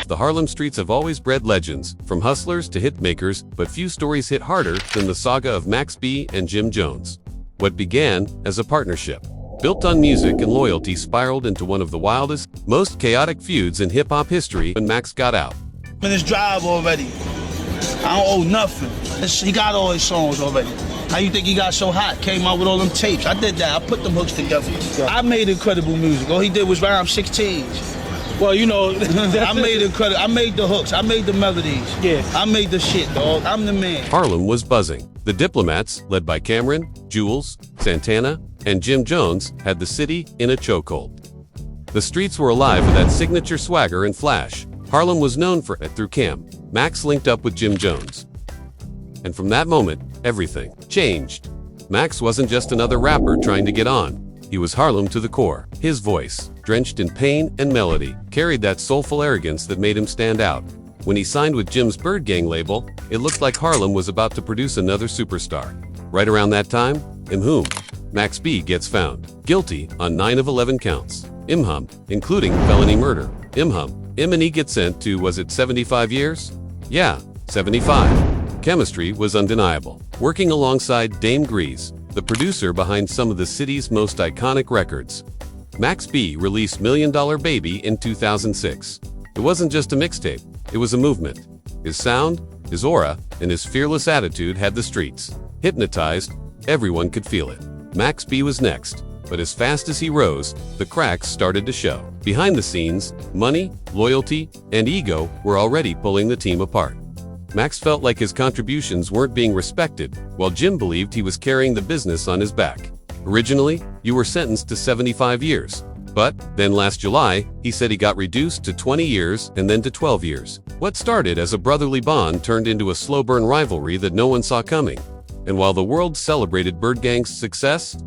The Harlem streets have always bred legends, from hustlers to hitmakers, but few stories hit harder than the saga of Max B and Jim Jones. What began as a partnership, built on music and loyalty, spiraled into one of the wildest, most chaotic feuds in hip-hop history when Max got out. In his drive already. I don't owe nothing. He got all his songs already. How you think he got so hot? Came out with all them tapes. I did that. I put them hooks together. I made incredible music. All he did was rhyme 16s. Well, you know, I made incredible. I made the hooks. I made the melodies. Yeah. I made the shit, dog. I'm the man. Harlem was buzzing. The Diplomats, led by Cameron, Jules, Santana, and Jim Jones, had the city in a chokehold. The streets were alive with that signature swagger and flash. Harlem was known for it through Cam. Max linked up with Jim Jones. And from that moment, everything changed. Max wasn't just another rapper trying to get on. He was Harlem to the core. His voice, drenched in pain and melody, carried that soulful arrogance that made him stand out. When he signed with Jim's Bird Gang label, it looked like Harlem was about to produce another superstar. Right around that time, Max B gets found guilty on 9 of 11 counts, including felony murder. And he gets sent to, was it 75 years? Yeah, 75. Chemistry was undeniable. Working alongside Dame Grease, the producer behind some of the city's most iconic records, Max B released $1 Million Baby in 2006. It wasn't just a mixtape, it was a movement. His sound, his aura, and his fearless attitude had the streets hypnotized. Everyone could feel it. Max B was next, but as fast as he rose, the cracks started to show. Behind the scenes, money, loyalty, and ego were already pulling the team apart. Max felt like his contributions weren't being respected, while Jim believed he was carrying the business on his back. Originally, you were sentenced to 75 years. But then last July, he said he got reduced to 20 years and then to 12 years. What started as a brotherly bond turned into a slow-burn rivalry that no one saw coming. And while the world celebrated Bird Gang's success,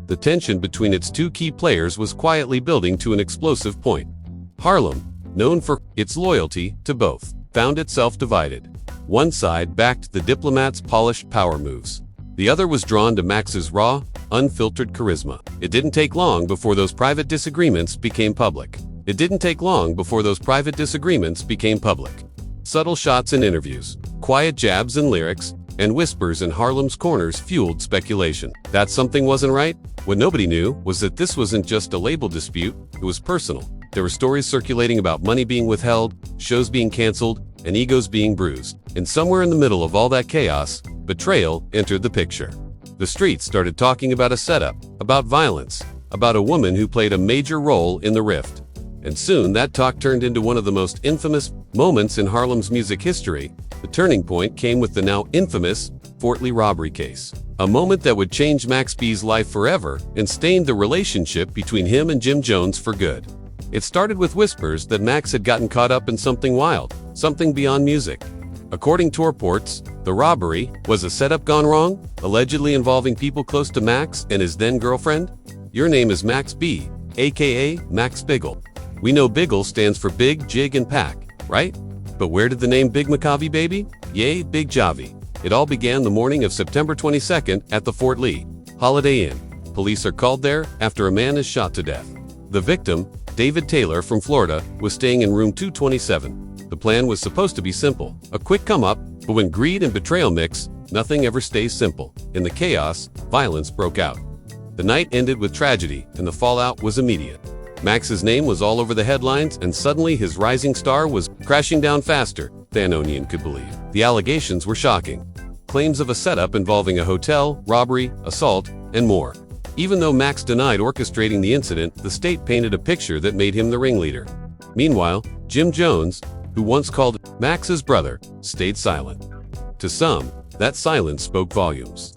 the tension between its two key players was quietly building to an explosive point. Harlem, known for its loyalty to both, found itself divided. One side backed the Diplomats' polished power moves. The other was drawn to Max's raw, unfiltered charisma. It didn't take long before those private disagreements became public. Subtle shots in interviews, quiet jabs in lyrics, and whispers in Harlem's corners fueled speculation. That something wasn't right? What nobody knew was that this wasn't just a label dispute, it was personal. There were stories circulating about money being withheld, shows being canceled, and egos being bruised. And somewhere in the middle of all that chaos, betrayal entered the picture. The streets started talking about a setup, about violence, about a woman who played a major role in the rift. And soon that talk turned into one of the most infamous moments in Harlem's music history. The turning point came with the now infamous Fort Lee robbery case. A moment that would change Max B's life forever and stained the relationship between him and Jim Jones for good. It started with whispers that Max had gotten caught up in something wild, something beyond music. According to reports, the robbery was a setup gone wrong, allegedly involving people close to Max and his then-girlfriend. Your name is Max B, aka Max Biggle. We know Biggle stands for Big, Jig, and Pack, right? But where did the name Big Macavi baby? Yay, Big Javi. It all began the morning of September 22nd at the Fort Lee Holiday Inn. Police are called there after a man is shot to death. The victim, David Taylor from Florida, was staying in room 227. The plan was supposed to be simple, a quick come-up, but when greed and betrayal mix, nothing ever stays simple. In the chaos, violence broke out. The night ended with tragedy, and the fallout was immediate. Max's name was all over the headlines, and suddenly his rising star was crashing down faster than Onion could believe. The allegations were shocking. Claims of a setup involving a hotel, robbery, assault, and more. Even though Max denied orchestrating the incident, the state painted a picture that made him the ringleader. Meanwhile, Jim Jones, who once called Max's brother, stayed silent. To some, that silence spoke volumes.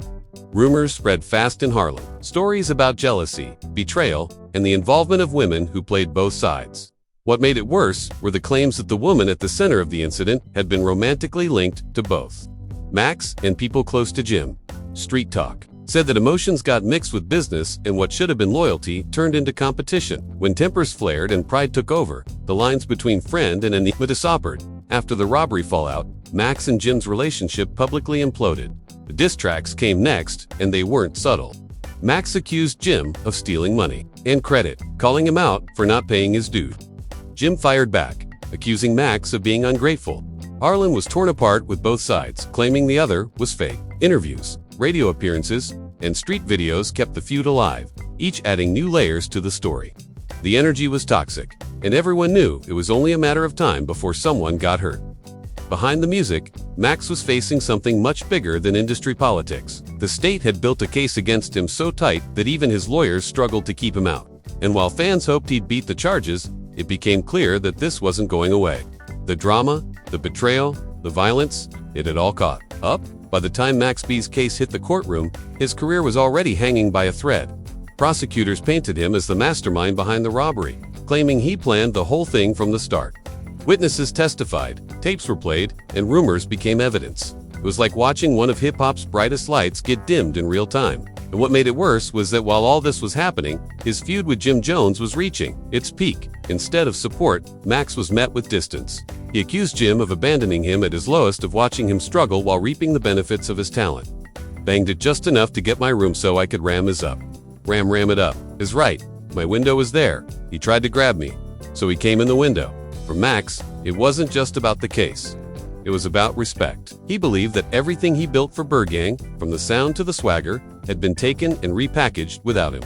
Rumors spread fast in Harlem. Stories about jealousy, betrayal, and the involvement of women who played both sides. What made it worse were the claims that the woman at the center of the incident had been romantically linked to both Max and people close to Jim. Street talk said that emotions got mixed with business, and what should have been loyalty turned into competition. When tempers flared and pride took over, the lines between friend and enemy disappeared. After the robbery fallout, Max and Jim's relationship publicly imploded. The diss tracks came next, and they weren't subtle. Max accused Jim of stealing money and credit, calling him out for not paying his due. Jim fired back, accusing Max of being ungrateful. Harlem was torn apart with both sides, claiming the other was fake. Interviews, radio appearances, and street videos kept the feud alive, each adding new layers to the story. The energy was toxic, and everyone knew it was only a matter of time before someone got hurt. Behind the music, Max was facing something much bigger than industry politics. The state had built a case against him so tight that even his lawyers struggled to keep him out. And while fans hoped he'd beat the charges, it became clear that this wasn't going away. The drama, the betrayal, the violence, it had all caught up. By the time Max B's case hit the courtroom, his career was already hanging by a thread. Prosecutors painted him as the mastermind behind the robbery, claiming he planned the whole thing from the start. Witnesses testified, tapes were played, and rumors became evidence. It was like watching one of hip-hop's brightest lights get dimmed in real time. And what made it worse was that while all this was happening, his feud with Jim Jones was reaching its peak. Instead of support, Max was met with distance. He accused Jim of abandoning him at his lowest, of watching him struggle while reaping the benefits of his talent. Banged it just enough to get my room so I could ram his up. Ram it up is right. My window was there. He tried to grab me, so he came in the window. For Max, it wasn't just about the case. It was about respect. He believed that everything he built for Burgang, from the sound to the swagger, had been taken and repackaged without him.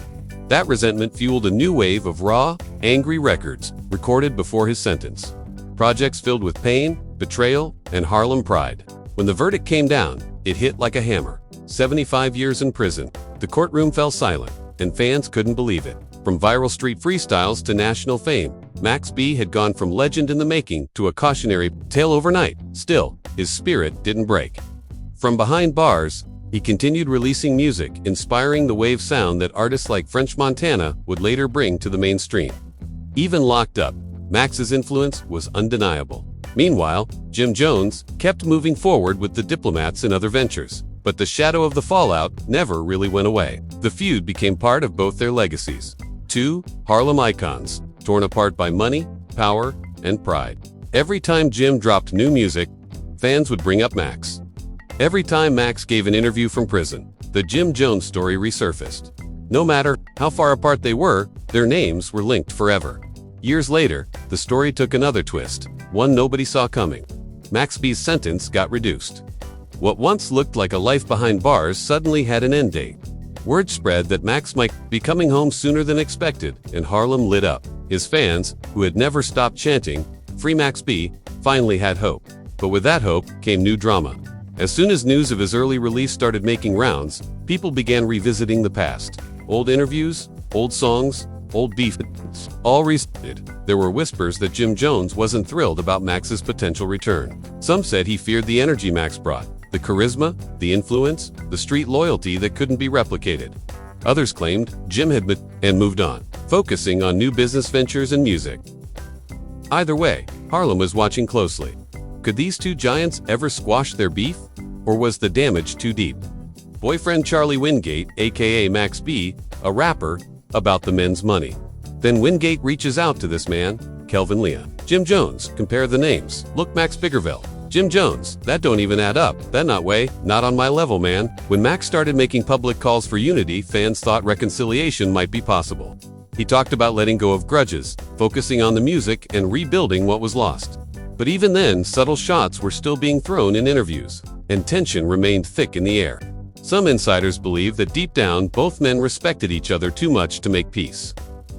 That resentment fueled a new wave of raw, angry records recorded before his sentence. Projects filled with pain, betrayal, and Harlem pride. When the verdict came down, it hit like a hammer. 75 years in prison. The courtroom fell silent, and fans couldn't believe it. From viral street freestyles to national fame, Max B had gone from legend in the making to a cautionary tale overnight. Still, his spirit didn't break. From behind bars, he continued releasing music, inspiring the wave sound that artists like French Montana would later bring to the mainstream. Even locked up, Max's influence was undeniable. Meanwhile, Jim Jones kept moving forward with the Diplomats and other ventures. But the shadow of the fallout never really went away. The feud became part of both their legacies. Two Harlem icons, torn apart by money, power, and pride. Every time Jim dropped new music, fans would bring up Max. Every time Max gave an interview from prison, the Jim Jones story resurfaced. No matter how far apart they were, their names were linked forever. Years later, the story took another twist, one nobody saw coming. Max B's sentence got reduced. What once looked like a life behind bars suddenly had an end date. Word spread that Max might be coming home sooner than expected, and Harlem lit up. His fans, who had never stopped chanting, "Free Max B," finally had hope. But with that hope came new drama. As soon as news of his early release started making rounds, people began revisiting the past. Old interviews, old songs, old beef, all restarted. There were whispers that Jim Jones wasn't thrilled about Max's potential return. Some said he feared the energy Max brought, the charisma, the influence, the street loyalty that couldn't be replicated. Others claimed Jim had moved on, focusing on new business ventures and music. Either way, Harlem was watching closely. Could these two giants ever squash their beef? Or was the damage too deep? Boyfriend Charlie Wingate, aka Max B, a rapper, about the men's money. Then Wingate reaches out to this man, Kelvin Leon. Jim Jones, compare the names. Look, Max Biggerville. Jim Jones, that don't even add up. That not way, not on my level, man. When Max started making public calls for unity, fans thought reconciliation might be possible. He talked about letting go of grudges, focusing on the music, and rebuilding what was lost. But even then, subtle shots were still being thrown in interviews, and tension remained thick in the air. Some insiders believe that deep down, both men respected each other too much to make peace.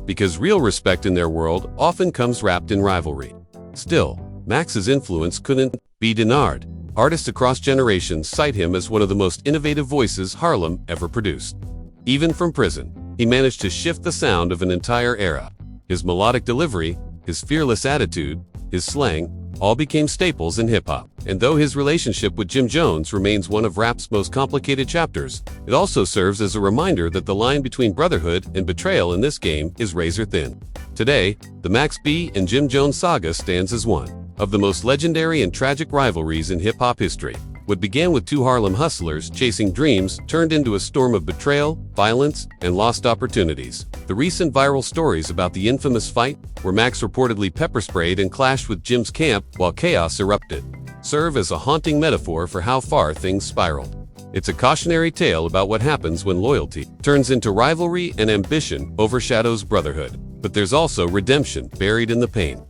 Because real respect in their world often comes wrapped in rivalry. Still, Max's influence couldn't be denied. Artists across generations cite him as one of the most innovative voices Harlem ever produced. Even from prison, he managed to shift the sound of an entire era. His melodic delivery, his fearless attitude, his slang, all became staples in hip-hop. And though his relationship with Jim Jones remains one of rap's most complicated chapters, it also serves as a reminder that the line between brotherhood and betrayal in this game is razor thin. Today, the Max B and Jim Jones saga stands as one of the most legendary and tragic rivalries in hip-hop history. What began with two Harlem hustlers chasing dreams turned into a storm of betrayal, violence, and lost opportunities. The recent viral stories about the infamous fight, where Max reportedly pepper-sprayed and clashed with Jim's camp while chaos erupted, serve as a haunting metaphor for how far things spiraled. It's a cautionary tale about what happens when loyalty turns into rivalry and ambition overshadows brotherhood. But there's also redemption buried in the pain.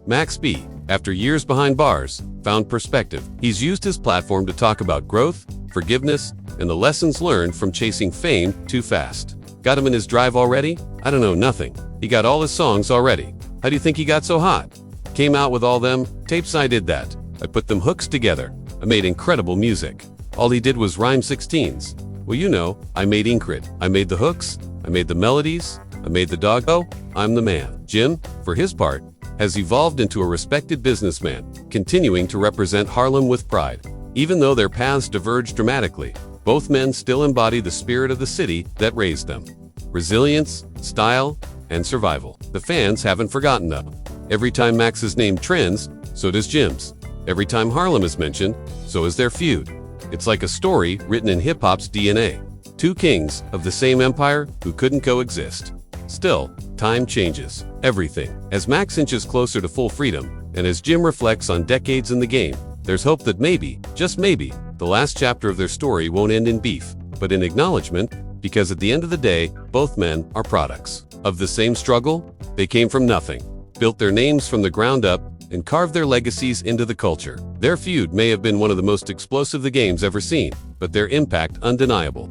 Max B, after years behind bars, found perspective. He's used his platform to talk about growth, forgiveness, and the lessons learned from chasing fame too fast. Got him in his drive already? I don't know, nothing. He got all his songs already. How do you think he got so hot? Came out with all them tapes. I did that. I put them hooks together. I made incredible music. All he did was rhyme 16s. Well, you know, I made Incred. I made the hooks. I made the melodies. I made the dog. Oh, I'm the man. Jim, for his part, has evolved into a respected businessman, continuing to represent Harlem with pride. Even though their paths diverge dramatically, both men still embody the spirit of the city that raised them. Resilience, style, and survival. The fans haven't forgotten them. Every time Max's name trends, so does Jim's. Every time Harlem is mentioned, so is their feud. It's like a story written in hip-hop's DNA. Two kings of the same empire who couldn't coexist. Still, time changes everything. As Max inches closer to full freedom, and as Jim reflects on decades in the game, there's hope that maybe, just maybe, the last chapter of their story won't end in beef, but in acknowledgement, because at the end of the day, both men are products of the same struggle. They came from nothing, built their names from the ground up, and carved their legacies into the culture. Their feud may have been one of the most explosive the game's ever seen, but their impact undeniable.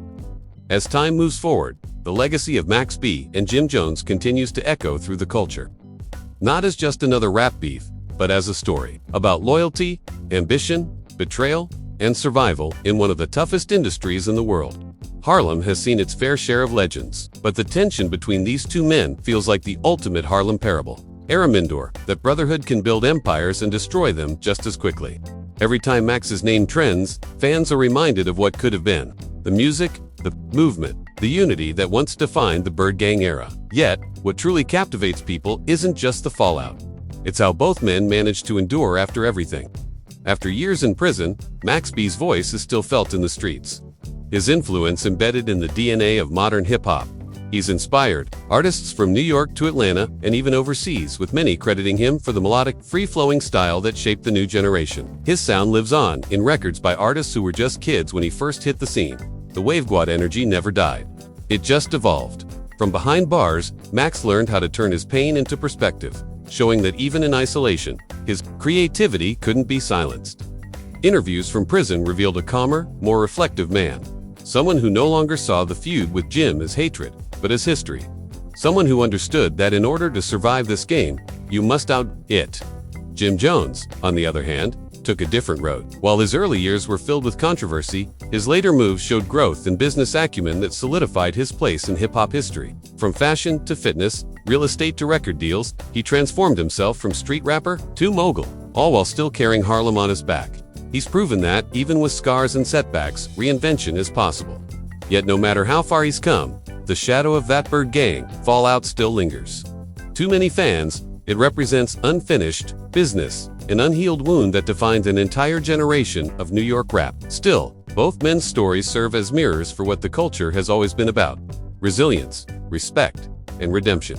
As time moves forward, the legacy of Max B and Jim Jones continues to echo through the culture. Not as just another rap beef, but as a story about loyalty, ambition, betrayal, and survival in one of the toughest industries in the world. Harlem has seen its fair share of legends, but the tension between these two men feels like the ultimate Harlem parable. Aramindor, that brotherhood can build empires and destroy them just as quickly. Every time Max's name trends, fans are reminded of what could have been. The music, the movement, the unity that once defined the Bird Gang era. Yet, what truly captivates people isn't just the fallout. It's how both men managed to endure after everything. After years in prison, Max B's voice is still felt in the streets. His influence embedded in the DNA of modern hip-hop. He's inspired artists from New York to Atlanta and even overseas, with many crediting him for the melodic, free-flowing style that shaped the new generation. His sound lives on in records by artists who were just kids when he first hit the scene. The Waveguard energy never died. It just evolved. From behind bars, Max learned how to turn his pain into perspective, showing that even in isolation, his creativity couldn't be silenced. Interviews from prison revealed a calmer, more reflective man. Someone who no longer saw the feud with Jim as hatred, but as history. Someone who understood that in order to survive this game, you must out it. Jim Jones, on the other hand, took a different road. While his early years were filled with controversy, his later moves showed growth and business acumen that solidified his place in hip-hop history. From fashion to fitness, real estate to record deals, he transformed himself from street rapper to mogul, all while still carrying Harlem on his back. He's proven that, even with scars and setbacks, reinvention is possible. Yet no matter how far he's come, the shadow of that Bird Gang fallout still lingers. Too many fans, it represents unfinished business, an unhealed wound that defines an entire generation of New York rap. Still, both men's stories serve as mirrors for what the culture has always been about: resilience, respect, and redemption.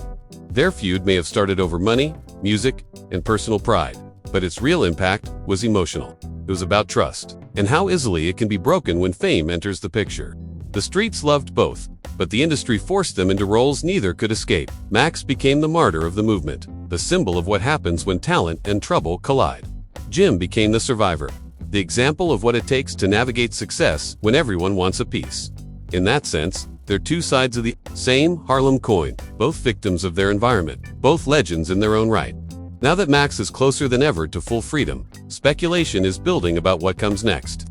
Their feud may have started over money, music, and personal pride, but its real impact was emotional. It was about trust, and how easily it can be broken when fame enters the picture. The streets loved both, but the industry forced them into roles neither could escape. Max became the martyr of the movement, the symbol of what happens when talent and trouble collide. Jim became the survivor, the example of what it takes to navigate success when everyone wants a piece. In that sense, they're two sides of the same Harlem coin, both victims of their environment, both legends in their own right. Now that Max is closer than ever to full freedom, speculation is building about what comes next.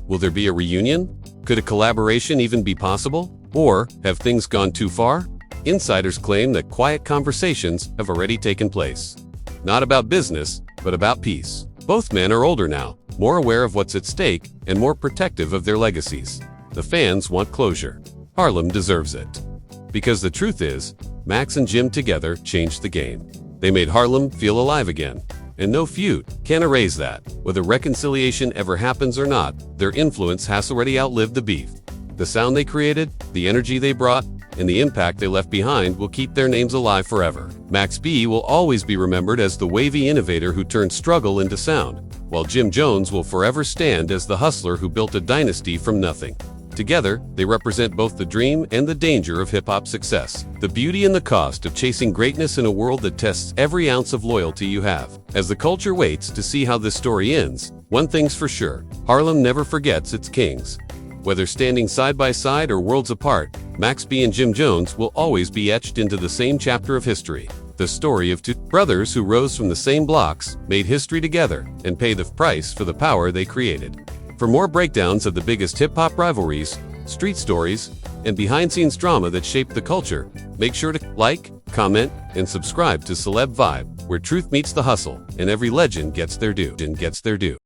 Will there be a reunion? Could a collaboration even be possible? Or have things gone too far? Insiders claim that quiet conversations have already taken place. Not about business, but about peace. Both men are older now, more aware of what's at stake, and more protective of their legacies. The fans want closure. Harlem deserves it. Because the truth is, Max and Jim together changed the game. They made Harlem feel alive again. And no feud can erase that. Whether reconciliation ever happens or not, their influence has already outlived the beef. The sound they created, the energy they brought, and the impact they left behind will keep their names alive forever. Max B will always be remembered as the wavy innovator who turned struggle into sound, while Jim Jones will forever stand as the hustler who built a dynasty from nothing. Together, they represent both the dream and the danger of hip-hop success, the beauty and the cost of chasing greatness in a world that tests every ounce of loyalty you have. As the culture waits to see how this story ends, one thing's for sure: Harlem never forgets its kings. Whether standing side by side or worlds apart, Max B and Jim Jones will always be etched into the same chapter of history. The story of two brothers who rose from the same blocks, made history together, and paid the price for the power they created. For more breakdowns of the biggest hip-hop rivalries, street stories, and behind-scenes drama that shaped the culture, make sure to like, comment, and subscribe to Celeb Vibe, where truth meets the hustle, and every legend gets their due.